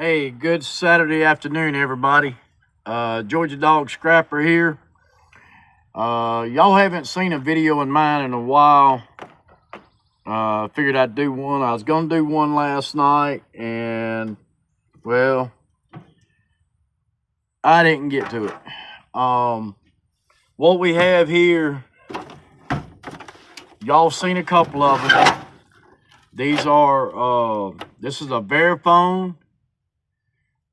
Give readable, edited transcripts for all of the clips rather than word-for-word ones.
Hey, good Saturday afternoon, everybody. Georgia Dog Scrapper here. Y'all haven't seen a video of mine in a while. Figured I'd do one. I was going to do one last night, and, well, I didn't get to it. What we have here, y'all seen a couple of them. These are, this is a verifon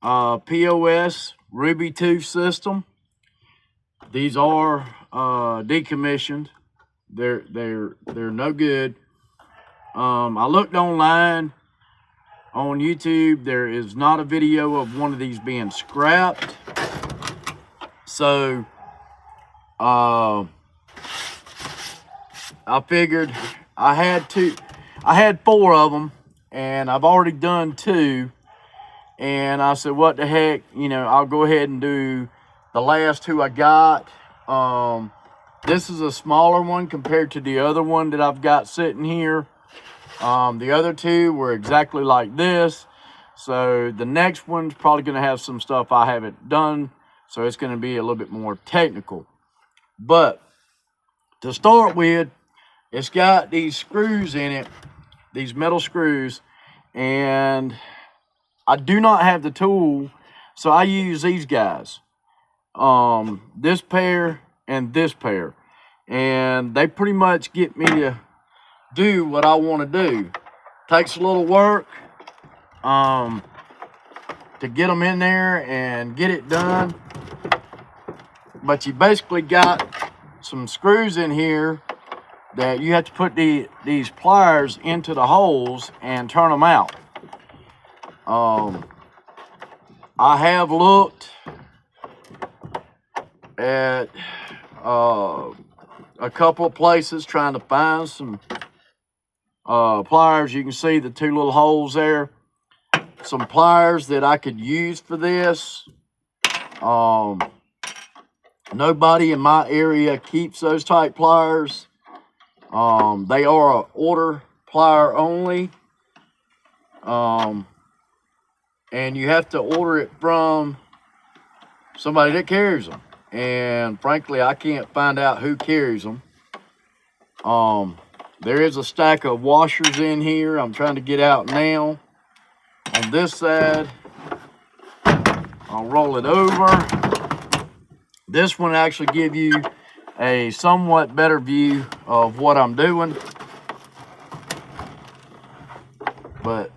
POS Ruby 2 system. These are decommissioned. They're no good. I looked online on YouTube. There is not a video of one of these being scrapped. So I figured I had 4 of them, and I've already done 2. And I said, what the heck, I'll go ahead and do the last 2 I got. This is a smaller one compared to the other one that I've got sitting here. The other 2 were exactly like this. So the next one's probably going to have some stuff I haven't done. So it's going to be a little bit more technical. But to start with, it's got these screws in it, these metal screws, and I do not have the tool, so I use these guys. This pair and this pair. And they pretty much get me to do what I want to do. Takes a little work to get them in there and get it done. But you basically got some screws in here that you have to put these pliers into the holes and turn them out. I have looked at a couple of places trying to find some pliers. You can see the 2 little holes there. Some pliers that I could use for this. Nobody in my area keeps those type pliers. They are an order plier only. And you have to order it from somebody that carries them. And frankly, I can't find out who carries them. There is a stack of washers in here I'm trying to get out now. On this side, I'll roll it over. This one actually give you a somewhat better view of what I'm doing. But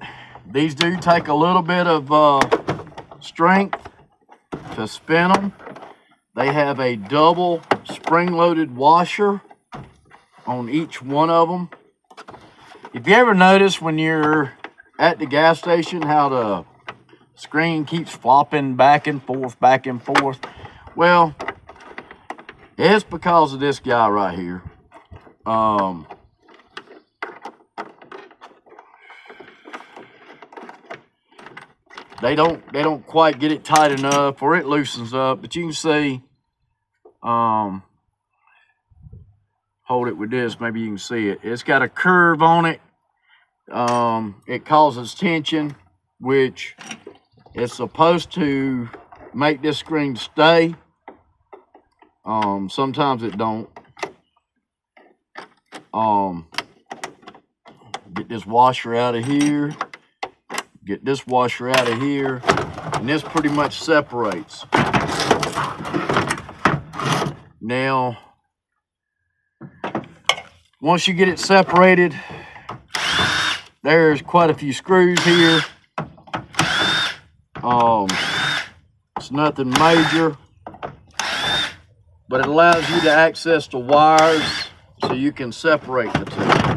these do take a little bit of strength to spin them. They have a double spring-loaded washer on each one of them. If you ever notice when you're at the gas station how the screen keeps flopping back and forth, well, it's because of this guy right here. They don't quite get it tight enough, or it loosens up. But you can see, hold it with this, maybe you can see it. It's got a curve on it. It causes tension, which is supposed to make this screen stay. Sometimes it don't. Get this washer out of here. Get this washer out of here, and this pretty much separates. Now, once you get it separated, there's quite a few screws here. It's nothing major, but it allows you to access the wires so you can separate the 2.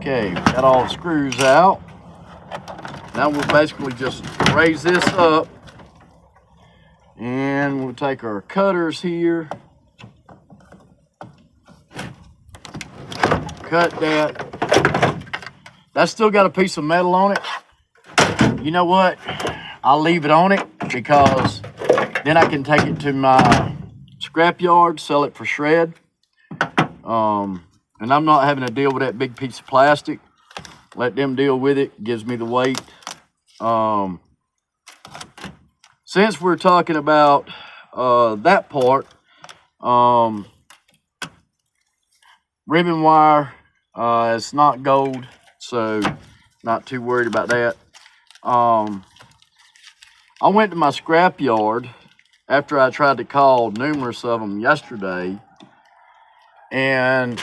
Okay, got all the screws out. Now we'll basically just raise this up, and we'll take our cutters here, cut that. That's still got a piece of metal on it. You know what? I'll leave it on it because Then I can take it to my scrap yard, sell it for shred. And I'm not having to deal with that big piece of plastic. Let them deal with it, gives me the weight. Since we're talking about that part, ribbon wire, it's not gold, so not too worried about that. I went to my scrap yard after I tried to call numerous of them yesterday, and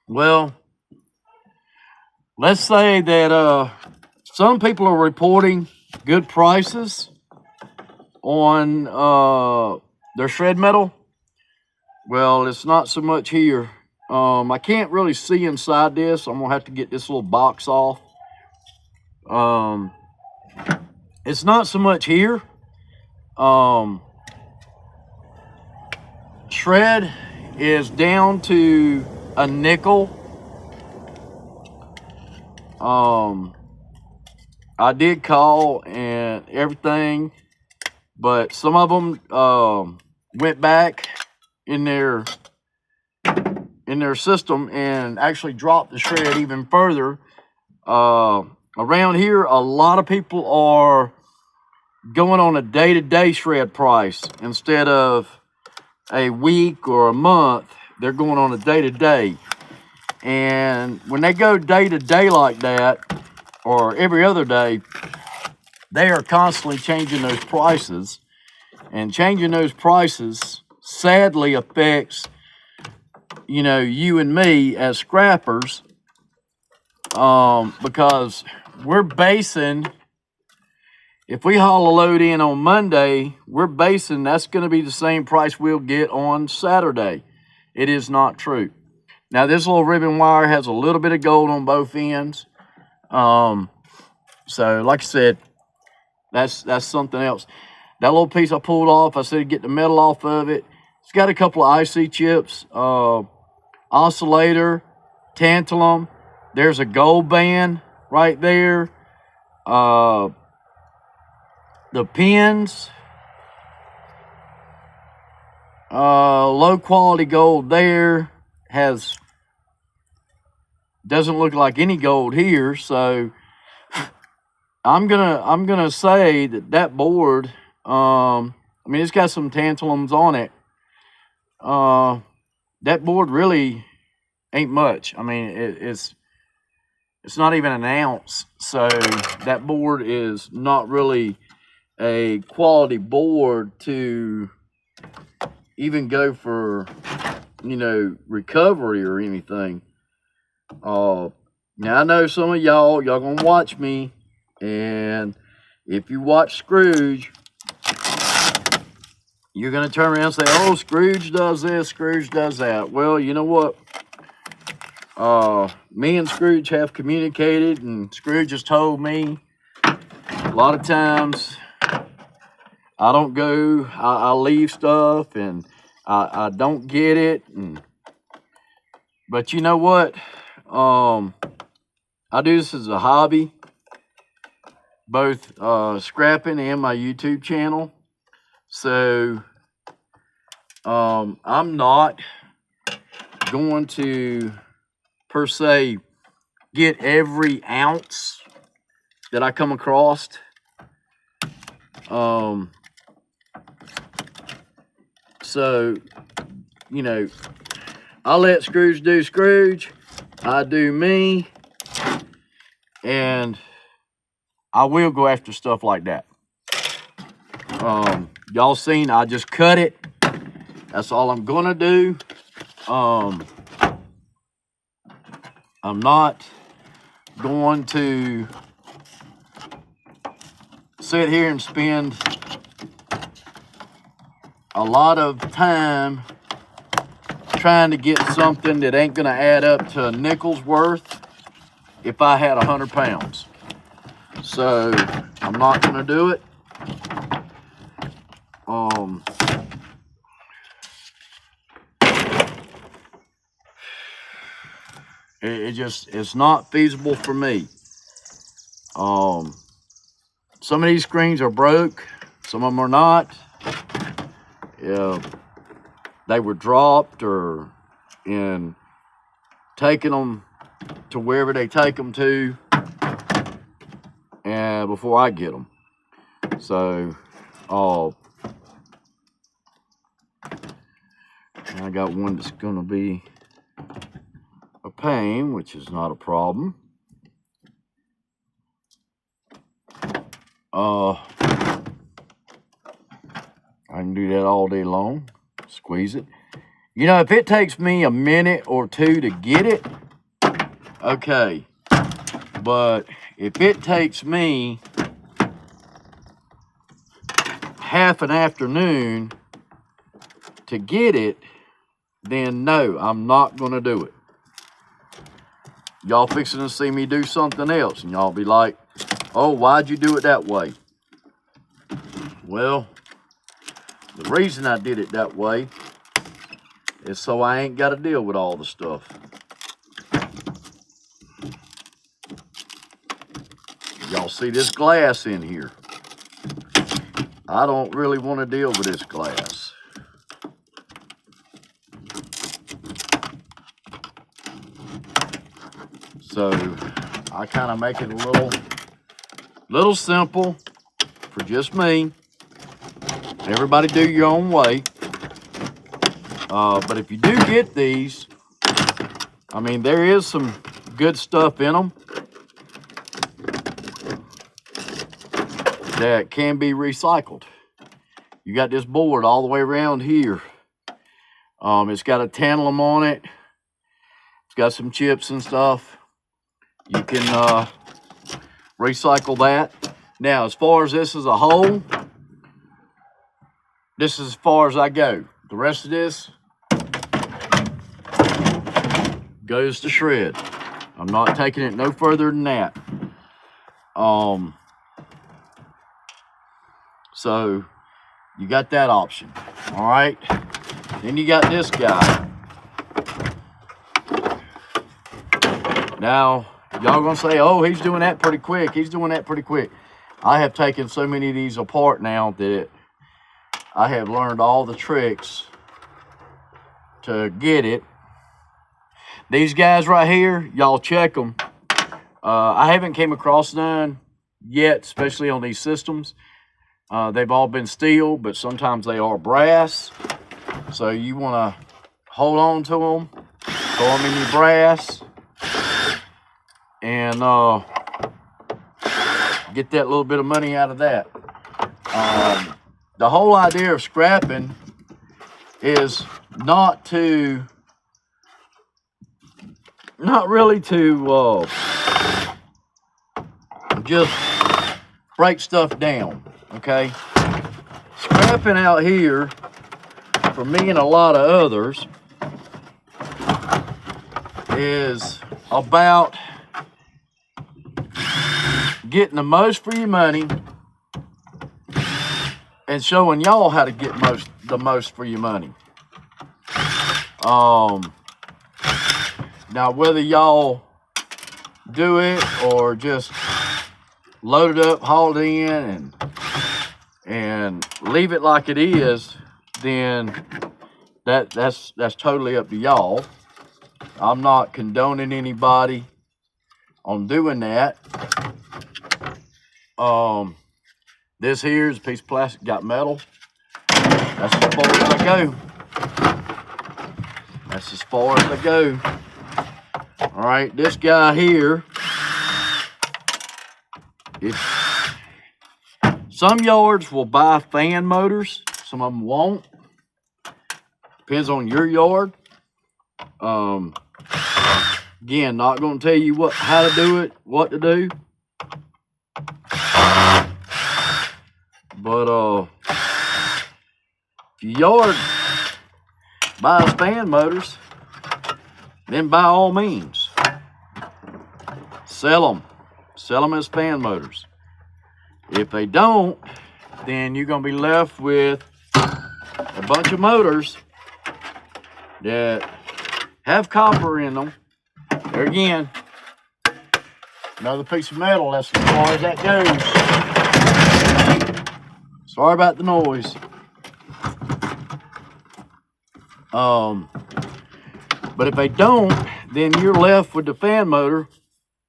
well, let's say that some people are reporting good prices on their shred metal. Well, it's not so much here. I can't really see inside this. I'm gonna have to get this little box off. It's not so much here. Shred is down to a nickel. I did call and everything, but some of them went back in their system and actually dropped the shred even further. Around here, a lot of people are going on a day-to-day shred price instead of a week or a month. They're going on a day-to-day. And when they go day-to-day like that, or every other day, they are constantly changing those prices. And changing those prices sadly affects, you know, you and me as scrappers, because we're basing, if we haul a load in on Monday, we're basing that's going to be the same price we'll get on Saturday. It is not true. Now, this little ribbon wire has a little bit of gold on both ends. So, like I said, that's something else. That little piece I pulled off, I said get the metal off of it. It's got a couple of IC chips, oscillator, tantalum. There's a gold band right there. The pins, low quality gold there, doesn't look like any gold here. So I'm gonna say that board, I mean, it's got some tantalums on it. That board really ain't much. I mean, it's not even an ounce. So that board is not really a quality board to even go for, you know, recovery or anything. Now I know some of y'all gonna watch me, and if you watch Scrooge, you're gonna turn around and say, oh, Scrooge does this, Scrooge does that. Well, you know what? Me and Scrooge have communicated, and Scrooge has told me a lot of times I don't go, I leave stuff, and I don't get it. But you know what? I do this as a hobby, both scrapping and my YouTube channel. So I'm not going to, per se, get every ounce that I come across. So, you know, I let Scrooge do Scrooge. I do me. And I will go after stuff like that. Y'all seen, I just cut it. That's all I'm gonna do. I'm not going to sit here and spend a lot of time trying to get something that ain't gonna add up to a nickel's worth if I had 100 pounds. So I'm not gonna do it. It's not feasible for me. some of these screens are broke, some of them are not. They were dropped or in taking them to wherever they take them to, and before I get them. So, I got one that's gonna be a pain, which is not a problem. I can do that all day long. Squeeze it. You know, if it takes me a minute or two to get it, okay. But if it takes me half an afternoon to get it, then no, I'm not gonna do it. Y'all fixing to see me do something else, and y'all be like, oh, why'd you do it that way? Well, the reason I did it that way is so I ain't got to deal with all the stuff. Y'all see this glass in here? I don't really want to deal with this glass. So I kind of make it a little simple for just me. Everybody do your own way. But if you do get these, I mean, there is some good stuff in them that can be recycled. You got this board all the way around here. It's got a tantalum on it. It's got some chips and stuff. You can recycle that. Now, as far as this as a whole, this is as far as I go. The rest of this goes to shred. I'm not taking it no further than that. So you got that option. All right. Then you got this guy. Now, y'all gonna say, oh, he's doing that pretty quick. He's doing that pretty quick. I have taken so many of these apart now that I have learned all the tricks to get it. These guys right here, y'all check them. I haven't came across none yet, especially on these systems. They've all been steel, but sometimes they are brass. So you want to hold on to them, throw them in your brass, and get that little bit of money out of that. The whole idea of scrapping is not really to just break stuff down, okay? Scrapping out here, for me and a lot of others, is about getting the most for your money and showing y'all how to get the most for your money. Now, whether y'all do it or just load it up, haul it in, and leave it like it is, then that's totally up to y'all. I'm not condoning anybody on doing that. This here is a piece of plastic, got metal. That's as far as I go. That's as far as I go. All right, this guy here, some yards will buy fan motors, some of them won't. Depends on your yard. Again, not going to tell you how to do it, what to do. But if your yard buys fan motors, then by all means, sell them as fan motors. If they don't, then you're going to be left with a bunch of motors that have copper in them. There again, another piece of metal, that's as far as that goes. Sorry about the noise. But if they don't, then you're left with the fan motor,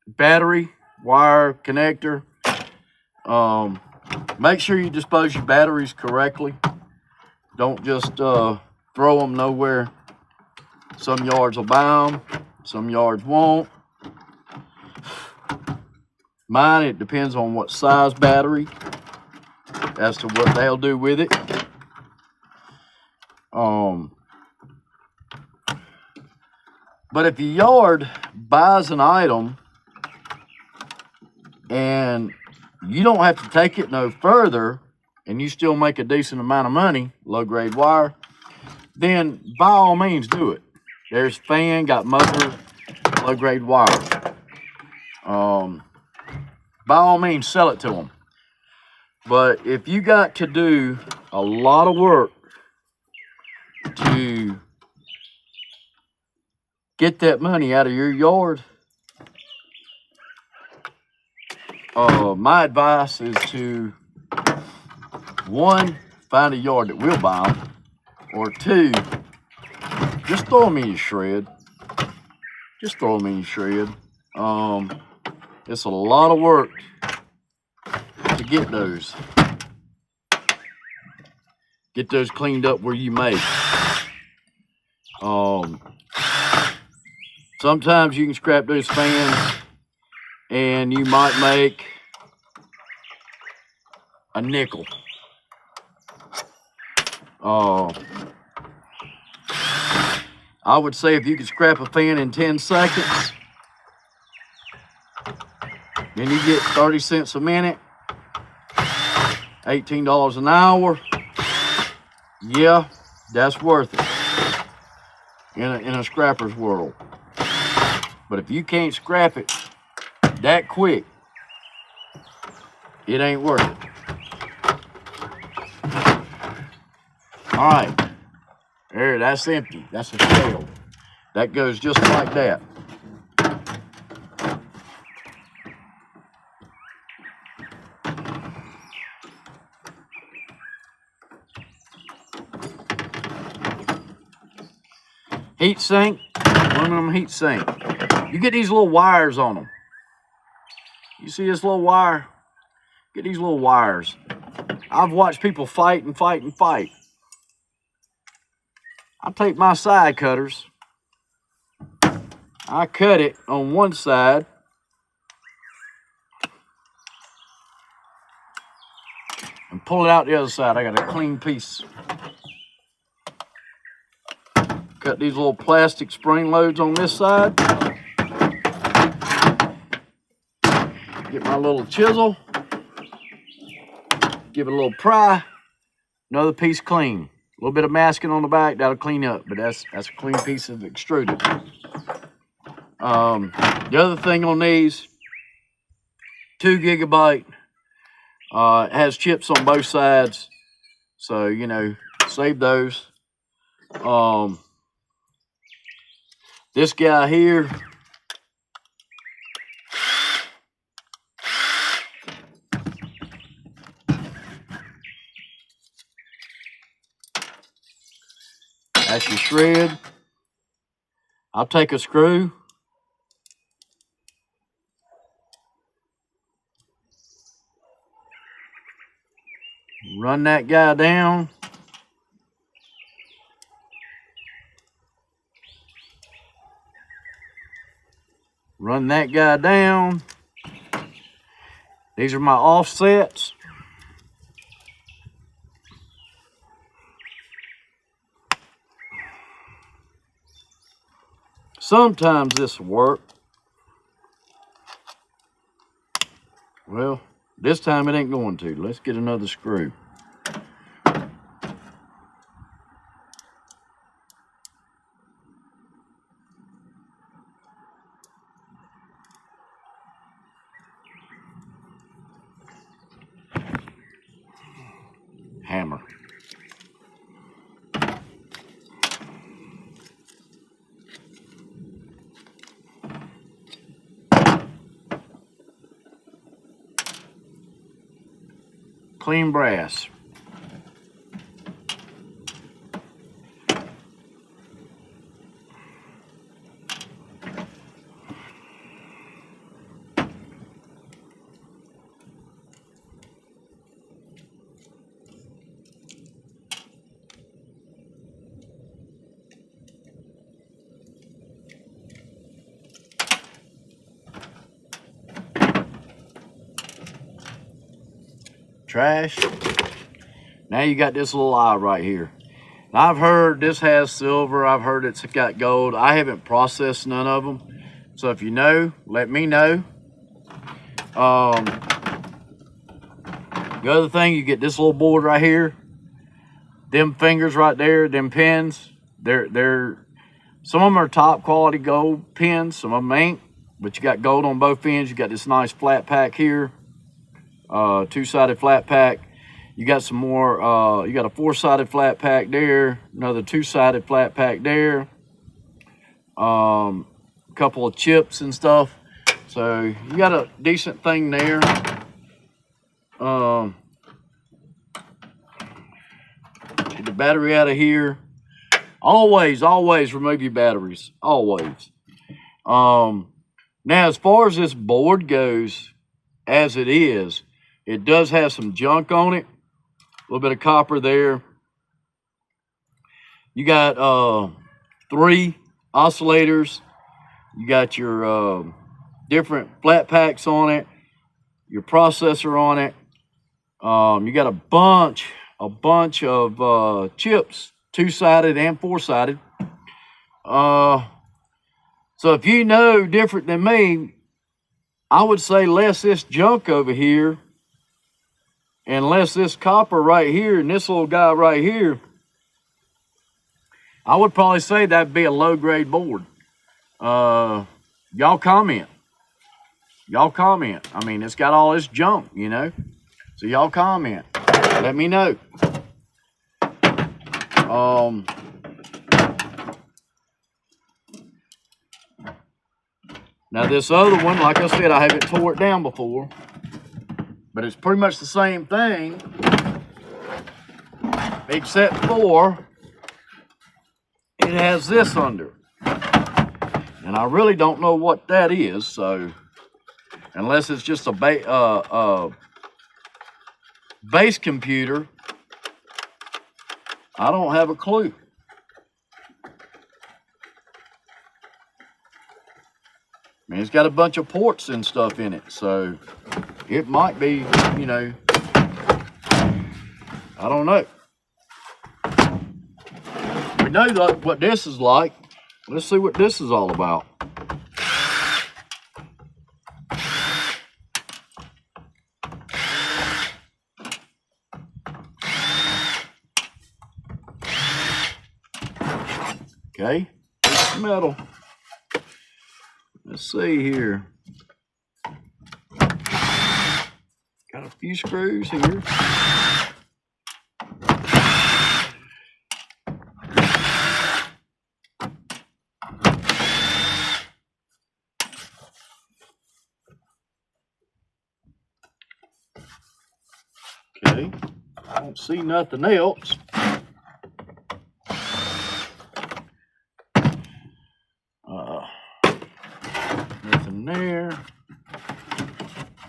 battery, wire, connector. Make sure you dispose your batteries correctly. Don't just throw them nowhere. Some yards will buy them, some yards won't. Mine, it depends on what size battery as to what they'll do with it. But if your yard buys an item and you don't have to take it no further and you still make a decent amount of money, low grade wire, then by all means do it. There's fan, got motor, low grade wire. By all means sell it to them. But if you got to do a lot of work to get that money out of your yard, my advice is to, one, find a yard that will buy them, or two, just throw them in your shred. Just throw them in your shred. It's a lot of work to get those. Get those cleaned up where you make. Sometimes you can scrap those fans and you might make a nickel. I would say if you could scrap a fan in 10 seconds, then you get 30 cents a minute, $18 an hour. Yeah, that's worth it in a scrapper's world. But if you can't scrap it that quick, it ain't worth it. All right, there, that's empty. That's a shell. That goes just like that. Heat sink, aluminum heat sink. You get these little wires on them. You see this little wire? Get these little wires. I've watched people fight and fight and fight. I take my side cutters. I cut it on one side. And pull it out the other side. I got a clean piece. Cut these little plastic spring loads on this side. Get my little chisel. Give it a little pry. Another piece clean. A little bit of masking on the back, that'll clean up, but that's a clean piece of extruded. The other thing on these, 2 gigabyte. It has chips on both sides, so you know, save those. This guy here, that's your shred. I'll take a screw. Run that guy down. Run that guy down. These are my offsets. Sometimes this will work. Well, this time it ain't going to. Let's get another screw. Hammer. Clean brass. trash. Now you got this little eye right here. Now I've heard this has silver. I've heard it's got gold. I haven't processed none of them. So if you know, let me know. The other thing, you get this little board right here. Them fingers right there, them pins, they're some of them are top quality gold pins, some of them ain't, but you got gold on both ends. You got this nice flat pack here, two-sided flat pack. You got some more, you got a four-sided flat pack there, another two-sided flat pack there, a couple of chips and stuff. So you got a decent thing there. Get the battery out of here. Always remove your batteries. Always. Now, as far as this board goes, as it is, it does have some junk on it. A little bit of copper there. You got 3 oscillators. You got your different flat packs on it. Your processor on it. You got a bunch of chips, two-sided and four-sided. So if you know different than me, I would say less this junk over here and less this copper right here and this little guy right here. I would probably say that'd be a low-grade board. Y'all comment. I mean, it's got all this junk, you know. So y'all comment. Let me know. Now this other one, like I said, I haven't tore it down before, but it's pretty much the same thing, except for it has this under. And I really don't know what that is, so unless it's just a base computer, I don't have a clue. I mean, it's got a bunch of ports and stuff in it, so it might be, you know, I don't know. We know what this is like. Let's see what this is all about. Okay, it's metal. Let's see here. Got a few screws here. Okay, I don't see nothing else. Nothing there.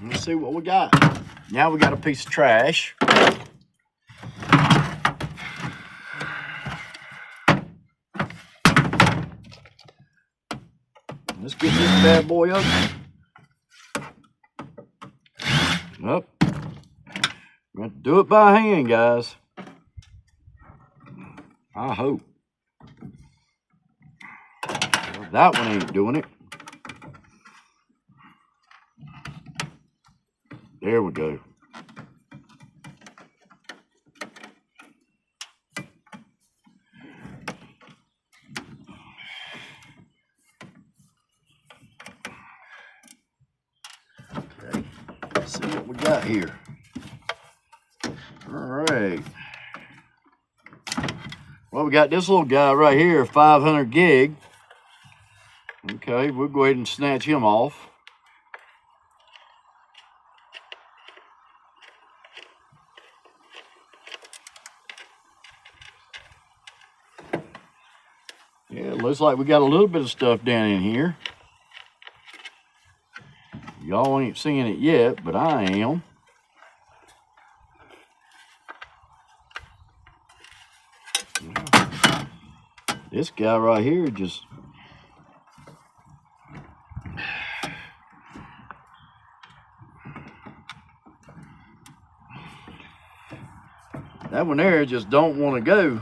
Let's see what we got. Now we got a piece of trash. Let's get this bad boy open. Up. We're going to do it by hand, guys. I hope. Well, that one ain't doing it. There we go. Okay, let's see what we got here. All right. Well, we got this little guy right here, 500 gig. Okay, we'll go ahead and snatch him off. Yeah, it looks like we got a little bit of stuff down in here. Y'all ain't seeing it yet, but I am. This guy right here just... That one there just don't want to go.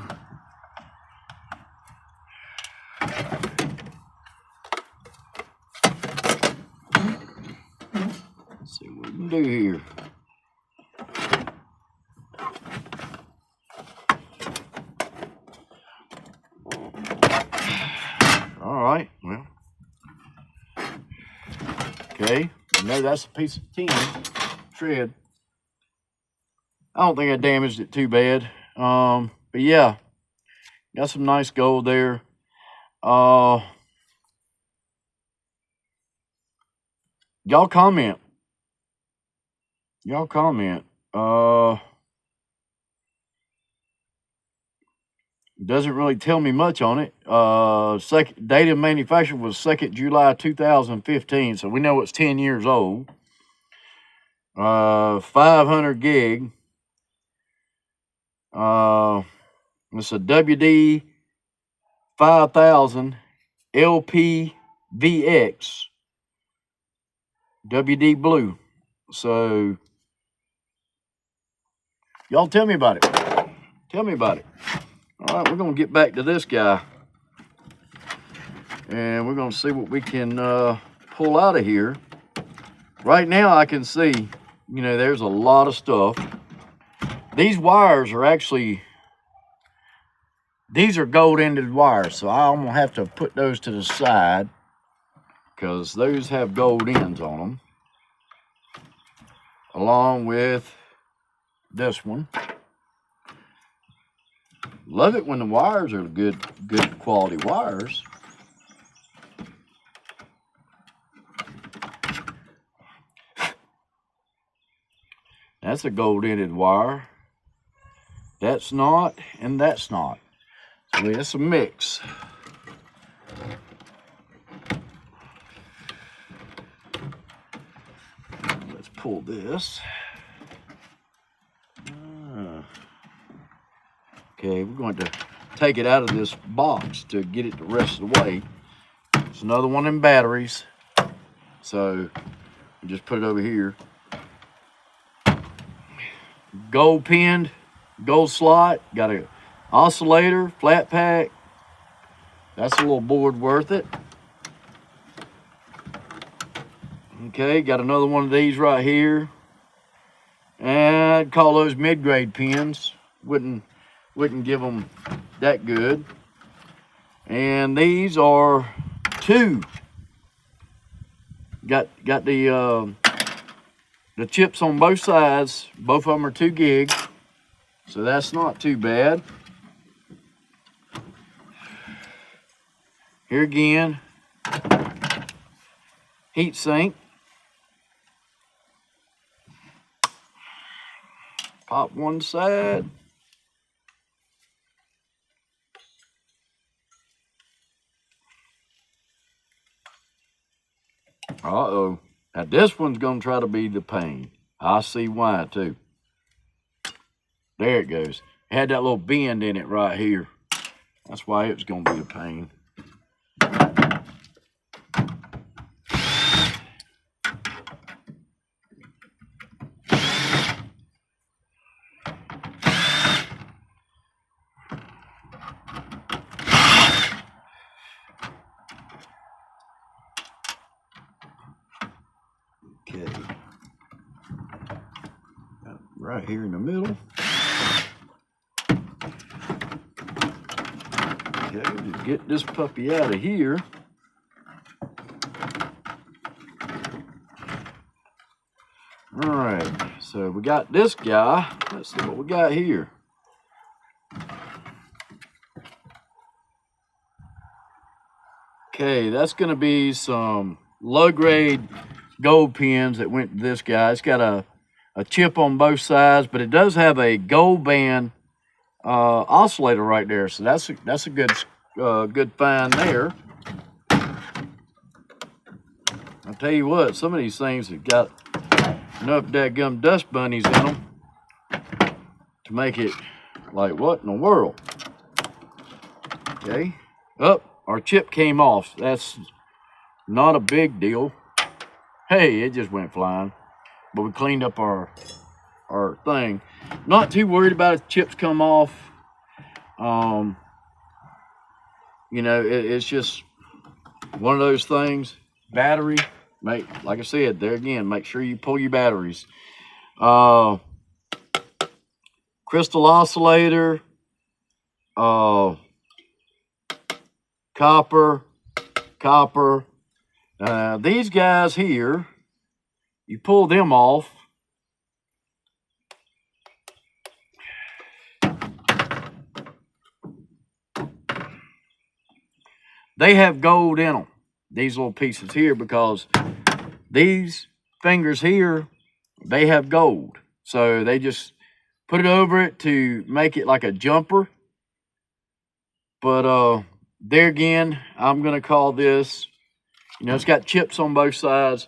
Let's see what we can do here. All right, well. Okay, I know that's a piece of tin shred. I don't think I damaged it too bad. But yeah, got some nice gold there. Y'all comment. Y'all comment. Doesn't really tell me much on it. Second date of manufacture was 2nd July 2015, so we know it's 10 years old. 500 gig. It's a WD 5000 LPVX WD blue. So y'all tell me about it. Tell me about it. All right, we're gonna get back to this guy, and we're gonna see what we can pull out of here. Right now, I can see, you know, there's a lot of stuff. These wires are actually, these are gold-ended wires, so I'm gonna have to put those to the side because those have gold ends on them, along with this one. Love it when the wires are good quality wires. That's a gold-ended wire. That's not, and that's not. So it's a mix. Let's pull this. Okay, we're going to take it out of this box to get it the rest of the way. It's another one in batteries. So just put it over here. Gold pinned, gold slot, got a oscillator, flat pack. That's a little board worth it. Okay, got another one of these right here. And I'd call those mid-grade pins. Wouldn't give them that good. And these are two. Got the chips on both sides. Both of them are 2 gig. So that's not too bad. Here again, heat sink. Pop one side. Uh-oh. Now this one's gonna try to be the pain. I see why too. There it goes. It had that little bend in it right here. That's why it was gonna be a pain. Okay. Right here in the middle. Okay, just get this puppy out of here. All right, so we got this guy. Let's see what we got here. Okay, that's gonna be some low-grade gold pins that went to this guy. It's got a chip on both sides, but it does have a gold band oscillator right there. So that's a good find there. I'll tell you what, some of these things have got enough dadgum dust bunnies in them to make it like, what in the world? Okay. Oh, our chip came off. That's not a big deal. Hey, it just went flying. But we cleaned up our or thing. Not too worried about if chips come off. You know, it's just one of those things. Battery, like I said, there again, make sure you pull your batteries. Crystal oscillator, copper. These guys here, you pull them off. They have gold in them, these little pieces here, because these fingers here, they have gold. So they just put it over it to make it like a jumper. But there again, I'm going to call this, you know, it's got chips on both sides.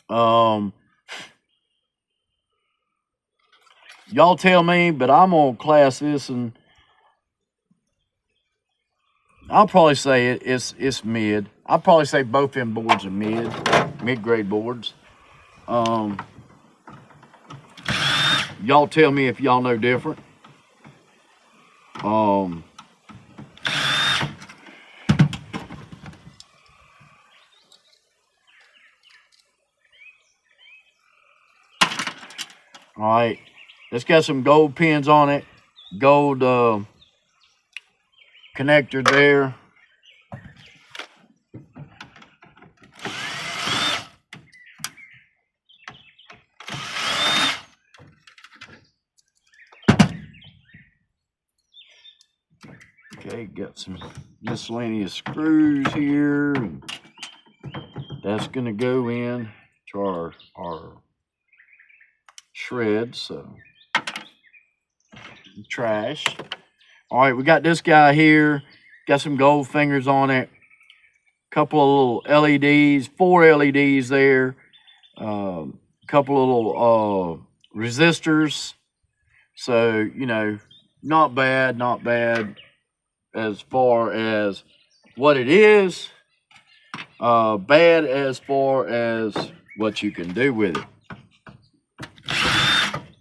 Y'all tell me, but I'm going to class this, and I'll probably say it's mid. I'll probably say both them boards are mid-grade boards. Y'all tell me if y'all know different. All right, it's got some gold pins on it, gold connector there. Okay, got some miscellaneous screws here. That's gonna go in to our shred, so trash. All right, we got this guy here, got some gold fingers on it, couple of little LEDs, 4 LEDs there, couple of little resistors. So, you know, not bad as far as what it is, bad as far as what you can do with it.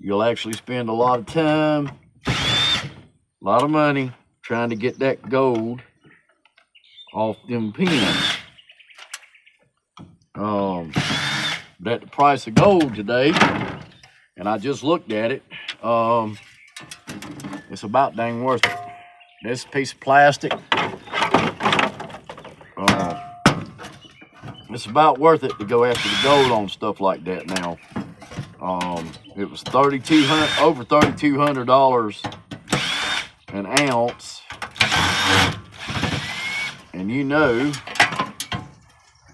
You'll actually spend a lot of time, a lot of money trying to get that gold off them pins. At the price of gold today, and I just looked at it, it's about dang worth it. This piece of plastic, it's about worth it to go after the gold on stuff like that now. It was over $3,200 an ounce, and you know,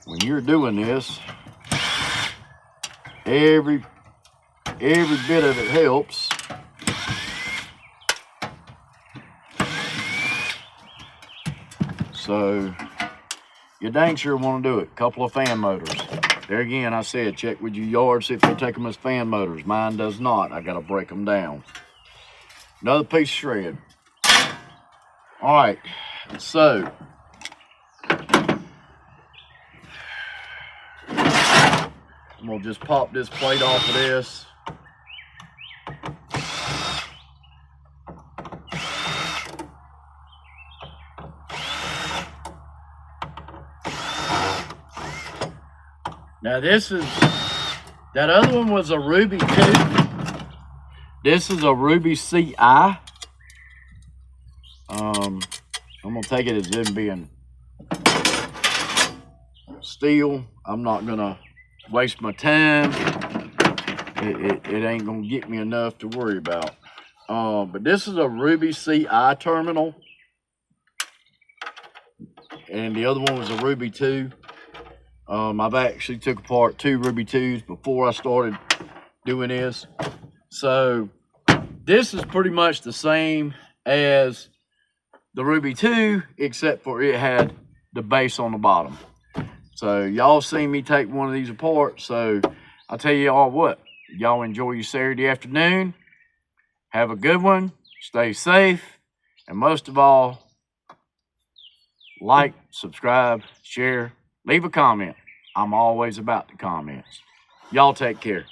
when you're doing this, every bit of it helps. So you dang sure want to do it. Couple of fan motors. There again, I said, check with your yard, see if they take them as fan motors. Mine does not. I got to break them down. Another piece of shred. All right, so I'm gonna just pop this plate off of this. Now this is, that other one was a Ruby 2. This is a Ruby CI. I'm gonna take it as them being steel. I'm not gonna waste my time. It ain't gonna get me enough to worry about. But this is a Ruby CI terminal, and the other one was a Ruby 2. I've actually took apart 2 Ruby 2s before I started doing this. So this is pretty much the same as the Ruby 2, except for it had the base on the bottom. So y'all seen me take one of these apart. So I'll tell you all what, y'all enjoy your Saturday afternoon. Have a good one. Stay safe. And most of all, like, subscribe, share, leave a comment. I'm always about the comments. Y'all take care.